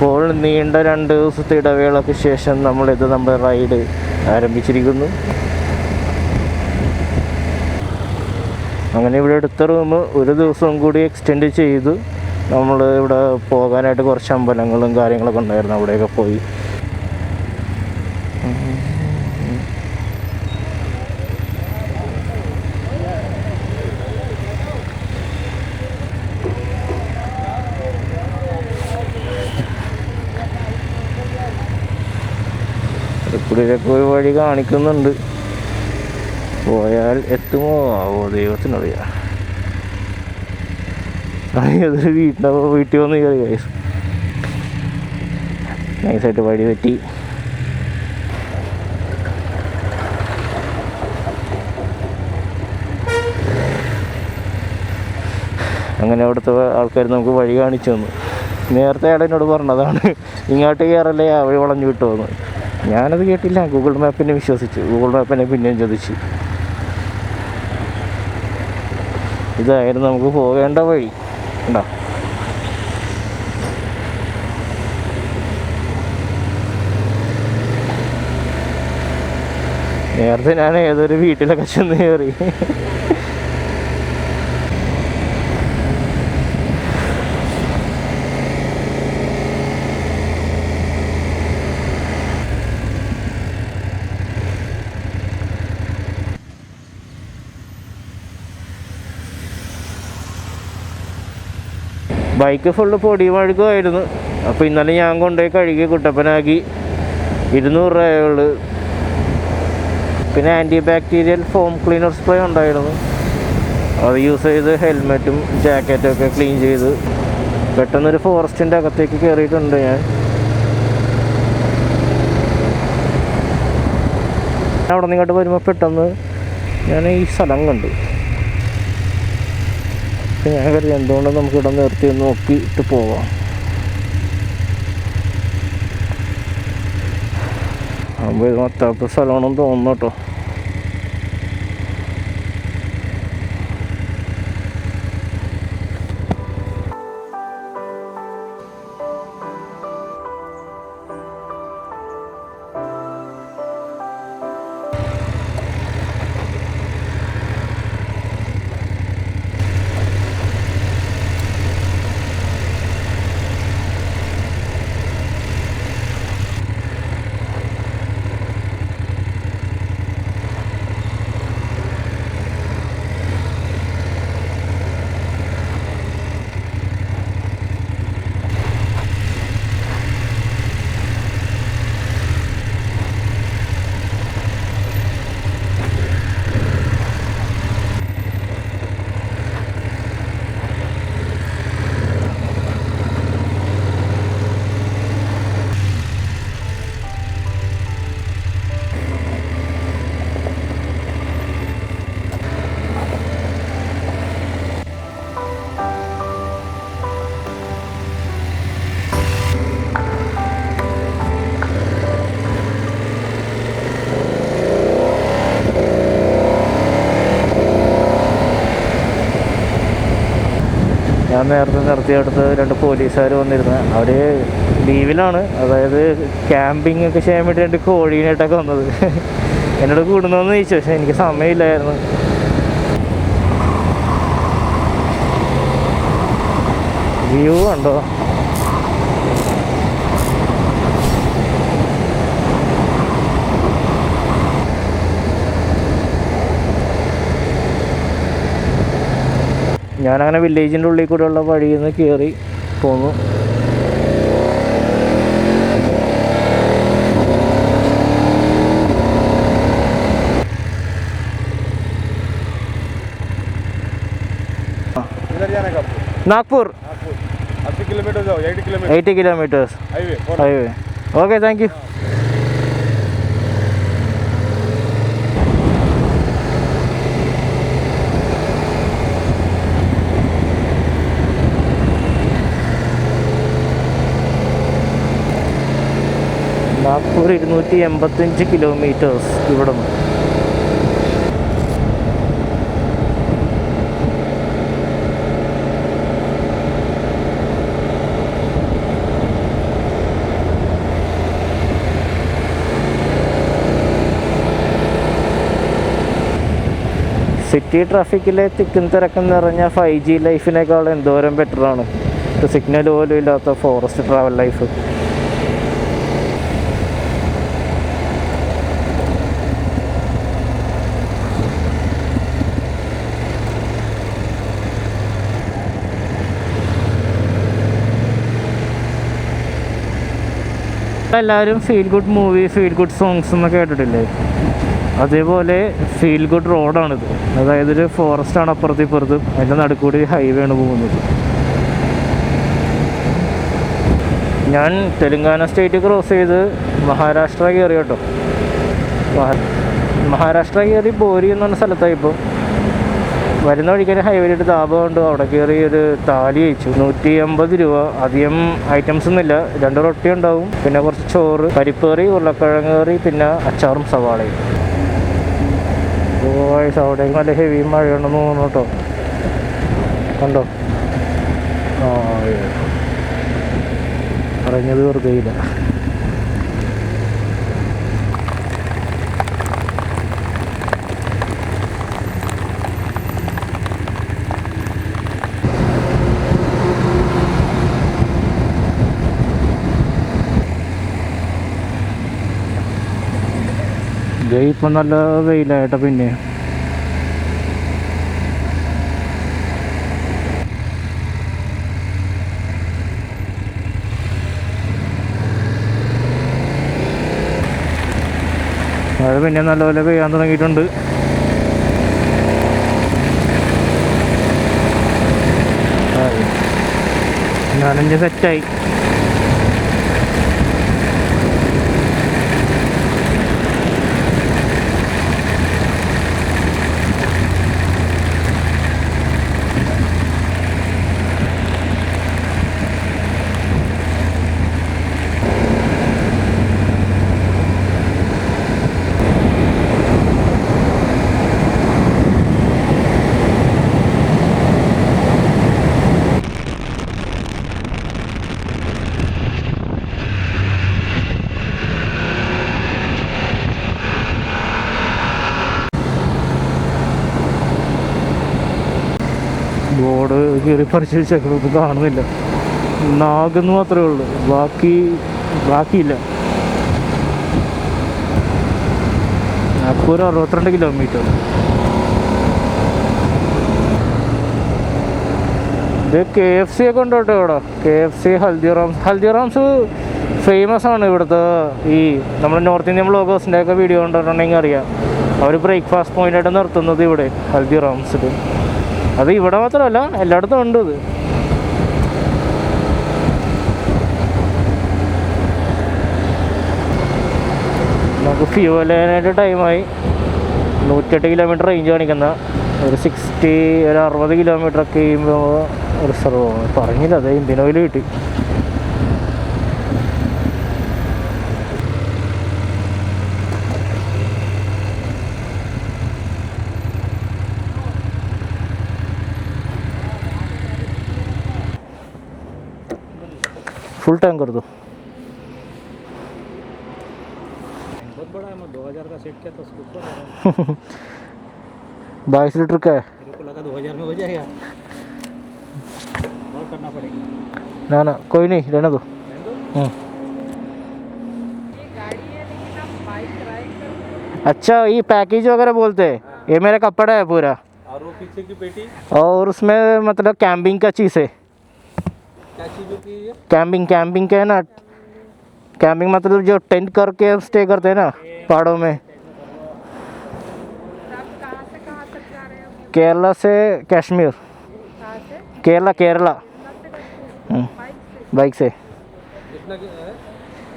ഇപ്പോൾ നീണ്ട 2 ദിവസത്തെ ഇടവേളയ്ക്ക് ശേഷം നമ്മുടെ റൈഡ് ആരംഭിച്ചിരിക്കുന്നു. അങ്ങനെ ഇവിടെ എടുത്ത റൂം ഒരു ദിവസം കൂടി എക്സ്റ്റെൻഡ് ചെയ്തു. നമ്മൾ ഇവിടെ പോകാനായിട്ട് കുറച്ച് അമ്പലങ്ങളും കാര്യങ്ങളൊക്കെ ഉണ്ടായിരുന്നു, അവിടെയൊക്കെ പോയി. ഇവിടെയൊക്കെ ഒരു വഴി കാണിക്കുന്നുണ്ട്, പോയാൽ എത്തുമോ ആവോ ദൈവത്തിനറിയാം. ഏതൊരു വീട്ടിൽ വന്ന് കയറി ഗൈസ്, നൈസായിട്ട് വഴി പറ്റി. അങ്ങനെ അവിടുത്തെ ആൾക്കാർ നമുക്ക് വഴി കാണിച്ചു തന്നു. നേരത്തെ അയാൾ എന്നോട് പറഞ്ഞതാണ് ഇങ്ങോട്ട് കയറല്ലേ ആ വഴി വളഞ്ഞു വിട്ടുവന്നു. ഞാനത് കേട്ടില്ല, ഗൂഗിൾ മാപ്പിനെ വിശ്വസിച്ചു. ഗൂഗിൾ മാപ്പിനെ പിന്നെയും ചോദിച്ചു. ഇതായിരുന്നു നമുക്ക് പോകേണ്ട വഴി. ഉണ്ടോ, നേരത്തെ ഞാൻ ഏതൊരു വീട്ടിലൊക്കെ ചെന്ന് കയറി. ബൈക്ക് ഫുള്ള് പൊടി മഴുക്കുമായിരുന്നു. അപ്പോൾ ഇന്നലെ ഞാൻ കൊണ്ടുപോയി കഴുകി കുട്ടപ്പനാക്കി. 200 രൂപയുള്ളൂ. പിന്നെ antibacterial foam cleaner spray ഉണ്ടായിരുന്നു, അത് യൂസ് ചെയ്ത് ഹെൽമെറ്റും ജാക്കറ്റും ഒക്കെ ക്ലീൻ ചെയ്ത് പെട്ടെന്നൊരു ഫോറസ്റ്റിൻ്റെ അകത്തേക്ക് കയറിയിട്ടുണ്ട് ഞാൻ. അവിടെ നിന്ന് ഇങ്ങോട്ട് വരുമ്പോൾ പെട്ടെന്ന് ഞാൻ ഈ സ്ഥലം കണ്ടു. ഞാൻ കരുതി എന്തുകൊണ്ട് നമുക്കിവിടെ നിർത്തി നോക്കിയിട്ട് പോവാം. അപ്പോൾ ഇത് മൊത്തത്തെ സ്ഥലമാണെന്ന് തോന്നുന്നു കേട്ടോ. ഞാൻ നേരത്തെ നിർത്തിയെടുത്ത് 2 പോലീസുകാർ വന്നിരുന്നു. അവർ ലീവിലാണ്, അതായത് ക്യാമ്പിംഗ് ഒക്കെ ചെയ്യാൻ വേണ്ടി 2 കോഴീനായിട്ടൊക്കെ വന്നത്. എന്നോട് കൂടുന്നതെന്ന് ചോദിച്ചു, പക്ഷേ എനിക്ക് സമയമില്ലായിരുന്നു. വ്യൂ ഉണ്ടോ? ഞാനങ്ങനെ വില്ലേജിൻ്റെ ഉള്ളിൽ കൂടെയുള്ള വഴിയിൽ നിന്ന് കയറി പോന്നു. Nagpur 80 kilometers highway. Okay, thank you. Nagpur 285 kilometres ഇവിടെ നിന്ന്. സിറ്റി ട്രാഫിക്കിലെ തിക്കും തിരക്കും നിറഞ്ഞ 5G ലൈഫിനേക്കാൾ എന്തോരം ബെറ്ററാണ് സിഗ്നൽ പോലും ഇല്ലാത്ത ഫോറസ്റ്റ് ട്രാവൽ ലൈഫ്. എല്ലാവരും feel good movie, feel good songs എന്നൊക്കെ കേട്ടിട്ടില്ലേ? അതേപോലെ ഫീൽ ഗുഡ് റോഡാണിത്. അതായത് ഒരു ഫോറസ്റ്റാണ് അപ്പുറത്തും ഇപ്പുറത്തും, അതിൻ്റെ നടുക്കൂടി ഹൈവേ ആണ് പോകുന്നത്. ഞാൻ തെലുങ്കാന സ്റ്റേറ്റ് ക്രോസ് ചെയ്ത് മഹാരാഷ്ട്ര കയറി കേട്ടോ. മഹാരാഷ്ട്ര കയറി ബോരി എന്ന് പറഞ്ഞ സ്ഥലത്തായി. ഇപ്പോൾ വരുന്ന വഴിക്കൊരു ഹൈവേയിലിട്ട് ധാബമുണ്ട്, അവിടെ കയറി ഒരു താലി കഴിച്ചു. 150 രൂപ. അധികം ഐറ്റംസ് ഒന്നുമില്ല, 2 റൊട്ടി ഉണ്ടാവും, പിന്നെ കുറച്ച് ചോറ്, പരിപ്പ് കറി, ഉരുളക്കിഴങ്ങ് കറി, പിന്നെ അച്ചാറും സവാളയും. അവിടേക്ക് നല്ല ഹെവി മഴയുണ്ടെന്ന് തോന്നുന്നു കേട്ടോ. കണ്ടോ? ആ പറഞ്ഞത് വെറുതെ ഇല്ല. ഇപ്പം നല്ല വെയിലായിട്ടോ. പിന്നെ മഴ പിന്നെ നല്ലപോലെ പെയ്യാൻ തുടങ്ങിയിട്ടുണ്ട്. ഞാനെൻ്റെ സെറ്റായി. ബോർഡ് കയറി പരിശോധിച്ചേക്കുന്നത് കാണുന്നില്ല. നാഗെന്ന് മാത്രമേ ഉള്ളൂ, ബാക്കിയില്ല. അപ്പോൾ ഒരു 62 കിലോമീറ്റർ. ഇത് KFC ഒക്കെ ഉണ്ട് കേട്ടോ ഇവിടെ. KFC, ഹൽദിറാംസ് ഫേമസ് ആണ് ഇവിടുത്തെ. ഈ നമ്മുടെ നോർത്ത് ഇന്ത്യൻ ബ്ലോഗേഴ്സിൻ്റെ ഒക്കെ വീഡിയോ കണ്ടിട്ടുണ്ടെങ്കിൽ അറിയാം, അവർ ബ്രേക്ക്ഫാസ്റ്റ് പോയിൻ്റായിട്ട് നിർത്തുന്നത് ഇവിടെ ഹൽദിറാംസിൽ. അത് ഇവിടെ മാത്രമല്ല, എല്ലായിടത്തും ഉണ്ട് ഇത്. നമുക്ക് ഫ്യൂവൽ ചെയ്യാനായിട്ട് ടൈമായി. 108 കിലോമീറ്റർ റേഞ്ച് കാണിക്കുന്ന ഒരു 60 കിലോമീറ്റർ ഒക്കെ ചെയ്യുമ്പോൾ റിസർവ് പറഞ്ഞില്ല. അത് ഇന്ത്യൻ ഓയിൽ കിട്ടി. फुल टैंक कर दो। 2000 का सेट किया था उसको 22 लीटर का है। मेरे को लगा 2000 में हो जाएगा, और करना पड़ेगा। ना ना कोई नहीं, रहने दो। ये गाड़ी है लेकिन आप बाइक राइड कर। अच्छा, ये पैकेज वगैरह बोलते हैं। ये मेरा कपड़ा है पूरा, और वो पीछे की पेटी, और उसमें मतलब कैंपिंग का चीज़ है। क्या चीज़ होती है? कैंपिंग का है ना। कैंपिंग मतलब जो टेंट करके स्टे करते हैं ना पहाड़ों में। आप कहाँ से कहाँ तक जा रहे हो? केरला से कश्मीर। कहाँ से? केरला बाइक से। कितना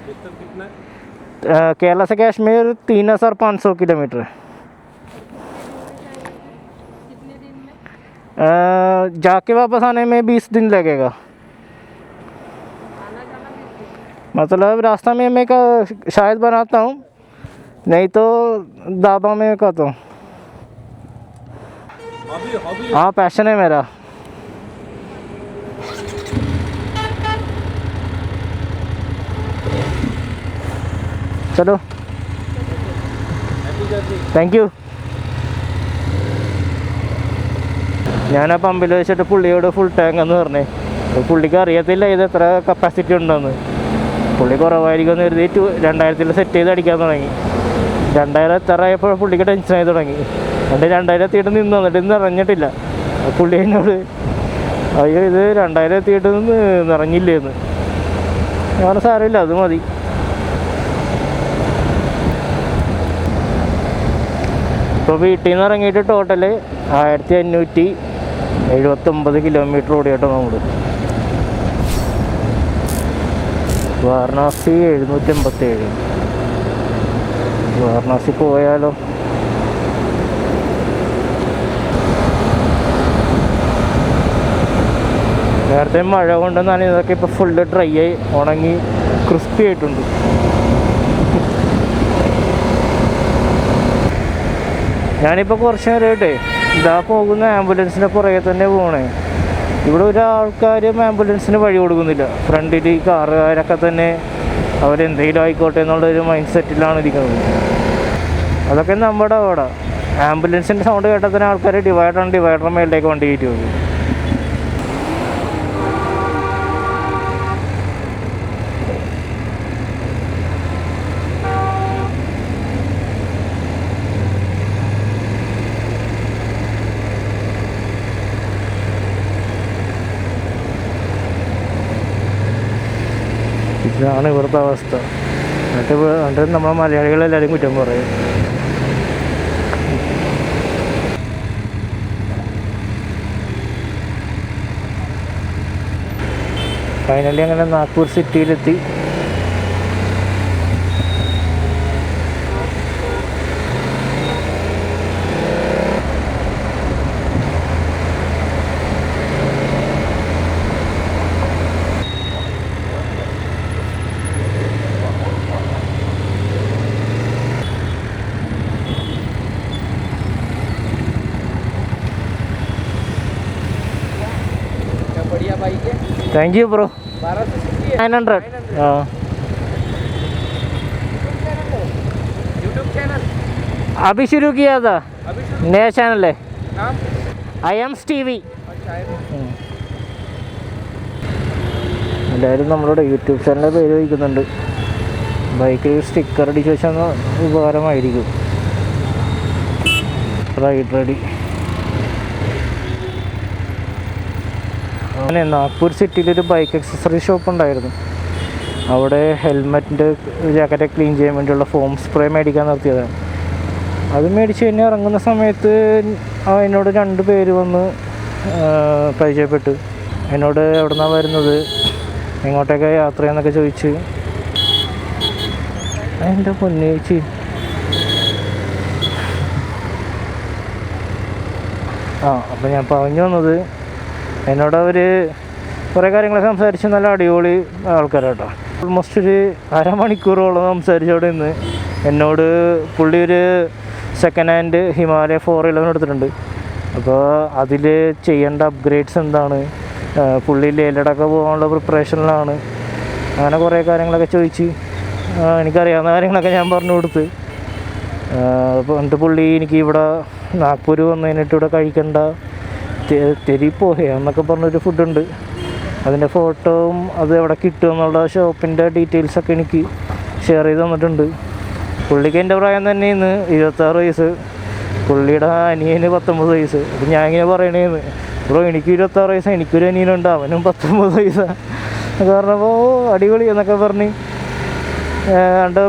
डिस्टेंस कितना है? केरला से कश्मीर 3500 किलोमीटर है। कितने दिन में? जाके वापस आने में 20 दिन लगेगा। आना जाना 20 दिन? मतलब रास्ता में मैं का शायद बनाता हूँ, नहीं तो दाबा में खाता हूँ। हॉबी हाँ, पैशन है मेरा। चलो, थैंक यू। ഞാൻ ആ പമ്പിൽ വെച്ചിട്ട് പുള്ളിയോട് ഫുൾ ടാങ്ക് എന്ന് പറഞ്ഞേ. പുള്ളിക്ക് അറിയത്തില്ല ഇത് എത്ര കപ്പാസിറ്റി ഉണ്ടെന്ന്. പുള്ളി കുറവായിരിക്കും എന്ന് കരുതി 2000 സെറ്റ് ചെയ്ത് അടിക്കാൻ തുടങ്ങി. 2000 എത്താറായപ്പോൾ പുള്ളിക്ക് ടെൻഷനായി തുടങ്ങി. എന്നിട്ട് 2000 എത്തിയിട്ട് എന്നിട്ട് നിറഞ്ഞിട്ടില്ല. പുള്ളി എന്നോട് അയ്യോ ഇത് 2000 എത്തിയിട്ട് നിറഞ്ഞില്ലേന്ന്. ഞാൻ സാരമില്ല, അത് മതി. ഇപ്പോൾ വീട്ടിൽ നിന്ന് ഇറങ്ങിയിട്ട് ടോട്ടല് 1579 കിലോമീറ്റർ ഓടിയിട്ടോ നമ്മൾ. വാരണാസി 787. വാരണാസി പോയാലോ? നേരത്തെ മഴ കൊണ്ടെന്നാണ് ഇതൊക്കെ ഇപ്പോൾ ഫുള്ള് ഡ്രൈ ആയി ഉണങ്ങി ക്രിസ്പി ആയിട്ടുണ്ട്. ഞാനിപ്പോൾ കുറച്ച് നേരമായിട്ടേ ഇതാ പോകുന്ന ആംബുലൻസിൻ്റെ പുറകെ തന്നെ പോകണേ. ഇവിടെ ഒരാൾക്കാരും ആംബുലൻസിന് വഴി കൊടുക്കുന്നില്ല. ഫ്രണ്ടിൽ ഈ കാറുകാരൊക്കെ തന്നെ അവരെന്തെങ്കിലും ആയിക്കോട്ടെ എന്നുള്ളൊരു മൈൻഡ് സെറ്റിലാണ് ഇരിക്കുന്നത്. അതൊക്കെ നമ്മുടെ അവിടെ ആംബുലൻസിൻ്റെ സൗണ്ട് കേട്ടാൽ തന്നെ ആൾക്കാർ ഡിവൈഡർ മേളിലേക്ക് വണ്ടി കയറ്റി പോകും. ഇതാണ് ഇവിടുത്തെ അവസ്ഥ. എന്നിട്ട് നമ്മളെ മലയാളികളെല്ലാവരും കുറ്റം പറയും. ഫൈനലി അങ്ങനെ നാഗ്പൂർ സിറ്റിയിലെത്തി. Thank you bro. 900. हाँ यूट्यूब चैनल अभी शुरू किया था. नया चैनल है IAMS TV. എല്ലാവരും നമ്മളോട് യൂട്യൂബ് ചാനലിൻ്റെ പേര് വയ്ക്കുന്നുണ്ട്. ബൈക്കിൽ സ്റ്റിക്കർ അടിച്ച് വെച്ചാൽ ഉപകാരമായിരിക്കും. Ride ready. അങ്ങനെ നാഗ്പൂർ സിറ്റിയിലൊരു ബൈക്ക് അക്സസറി ഷോപ്പ് ഉണ്ടായിരുന്നു. അവിടെ ഹെൽമെറ്റിൻ്റെ ജാക്കറ്റ് ക്ലീൻ ചെയ്യാൻ വേണ്ടിയുള്ള ഫോം സ്പ്രേ മേടിക്കാൻ നിർത്തിയതാണ്. അത് മേടിച്ച് കഴിഞ്ഞ് ഇറങ്ങുന്ന സമയത്ത് എന്നോട് 2 പേര് വന്ന് പരിചയപ്പെട്ടു. എന്നോട് എവിടെ നിന്നാണ് വരുന്നത്, എങ്ങോട്ടൊക്കെ യാത്ര ചെയ്യുന്നൊക്കെ ചോദിച്ച്. എൻ്റെ പൊന്നേച്ചി, അപ്പോൾ ഞാൻ പറഞ്ഞു വന്നത് എന്നോട് അവർ കുറേ കാര്യങ്ങളൊക്കെ സംസാരിച്ച് നല്ല അടിപൊളി ആൾക്കാരാട്ടോ. ഓൾമോസ്റ്റ് ഒരു അരമണിക്കൂറോളം സംസാരിച്ച് അവിടെ നിന്ന് എന്നോട് പുള്ളി ഒരു സെക്കൻഡ് ഹാൻഡ് ഹിമാലയ 411 എടുത്തിട്ടുണ്ട്. അപ്പോൾ അതിൽ ചെയ്യേണ്ട അപ്ഗ്രേഡ്സ് എന്താണ്, പുള്ളി ലേലടൊക്കെ പോകാനുള്ള പ്രിപ്പറേഷനിലാണ്. അങ്ങനെ കുറേ കാര്യങ്ങളൊക്കെ ചോദിച്ച് എനിക്കറിയാവുന്ന കാര്യങ്ങളൊക്കെ ഞാൻ പറഞ്ഞു കൊടുത്ത്. അപ്പോൾ എന്നിട്ട് പുള്ളി എനിക്ക് ഇവിടെ നാഗ്പൂർ വന്നതിനിട്ട് ഇവിടെ കഴിക്കേണ്ട തെരിപ്പോഹ എന്നൊക്കെ പറഞ്ഞൊരു ഫുഡുണ്ട്, അതിൻ്റെ ഫോട്ടോവും അത് എവിടെ കിട്ടുമെന്നുള്ള ഷോപ്പിൻ്റെ ഡീറ്റെയിൽസൊക്കെ എനിക്ക് ഷെയർ ചെയ്ത് തന്നിട്ടുണ്ട്. പുള്ളിക്ക് എൻ്റെ പ്രായം തന്നെയാണ്, 26 വയസ്സ്. പുള്ളിയുടെ അനിയന് 19 വയസ്സ്. അപ്പം ഞാൻ ഇങ്ങനെ പറയണേന്ന്, ബ്രോ എനിക്ക് 26 വയസ്സ്, എനിക്കൊരു അനിയനുണ്ട്, അവനും 19 വയസ്സാണ്. പറഞ്ഞപ്പോൾ അടിപൊളി എന്നൊക്കെ പറഞ്ഞ്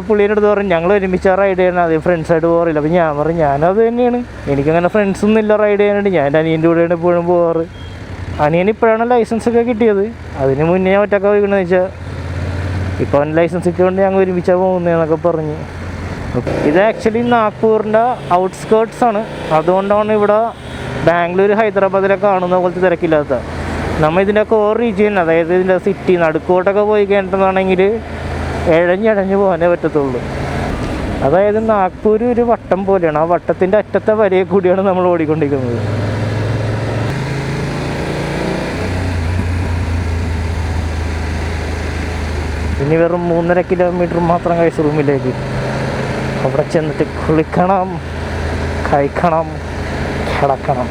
പുള്ളീൻ്റെ അടുത്ത് പറഞ്ഞു ഞങ്ങൾ ഒരുമിച്ച് റൈഡ് ചെയ്യണം, അതേ ഫ്രണ്ട്സായിട്ട് പോകാറില്ല. അപ്പം ഞാൻ പറഞ്ഞു ഞാനത് തന്നെയാണ്, എനിക്കങ്ങനെ ഫ്രണ്ട്സൊന്നും ഇല്ല റൈഡ് ചെയ്യാനായിട്ട്. ഞാൻ എൻ്റെ അനിയൻ്റെ കൂടെയാണ് എപ്പോഴും പോകാറ്. അനിയൻ ഇപ്പോഴാണ് ലൈസൻസൊക്കെ കിട്ടിയത്. അതിന് മുന്നേ ഞാൻ ഒറ്റയ്ക്ക് പോയിക്കണമെന്ന് വെച്ചാൽ ഇപ്പോൾ അവൻ ലൈസൻസ് കിട്ടിയതുകൊണ്ട് ഞങ്ങൾ ഒരുമിച്ചാണ് പോകുന്നതെന്നൊക്കെ പറഞ്ഞ്. ഇത് ആക്ച്വലി നാഗ്പൂരിൻ്റെ ഔട്ട്സ്കേർട്സ് ആണ്. അതുകൊണ്ടാണ് ഇവിടെ ബാംഗ്ലൂർ ഹൈദരാബാദിലൊക്കെ കാണുന്ന പോലത്തെ തിരക്കില്ലാത്ത. നമ്മൾ ഇതിൻ്റെ കോർ റീജിയൻ, അതായത് ഇതിൻ്റെ സിറ്റി നടുക്കോട്ടൊക്കെ പോയി കഴിഞ്ഞിട്ടുണ്ടെങ്കിൽ ഇഴഞ്ഞിഴഞ്ഞ് പോകാനേ പറ്റത്തുള്ളൂ. അതായത് നാഗ്പൂർ ഒരു വട്ടം പോലെയാണ്. ആ വട്ടത്തിൻ്റെ അറ്റത്തെ വരയെ കൂടിയാണ് നമ്മൾ ഓടിക്കൊണ്ടിരിക്കുന്നത്. ഇനി വെറും 3.5 കിലോമീറ്റർ മാത്രം കഴിച്ച് റൂമിലേക്ക്. അവിടെ ചെന്നിട്ട് കുളിക്കണം, കഴിക്കണം, കിടക്കണം.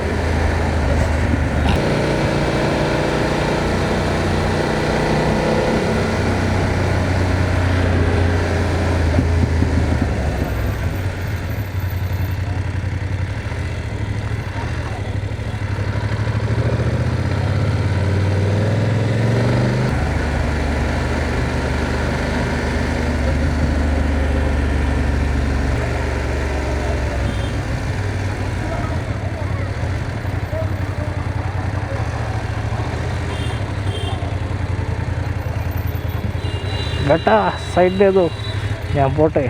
ബേട്ടാ സൈഡിലേതോ ഞാൻ പോട്ടെ.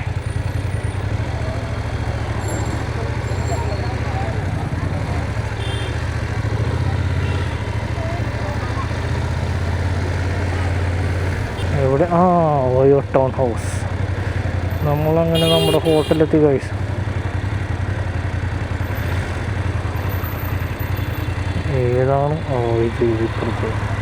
എവിടെ? OYO town house. നമ്മളങ്ങനെ നമ്മുടെ ഹോട്ടലെത്തി കഴിച്ചു. ഏതാണ്? ഇത് ഇപ്പുറത്ത്.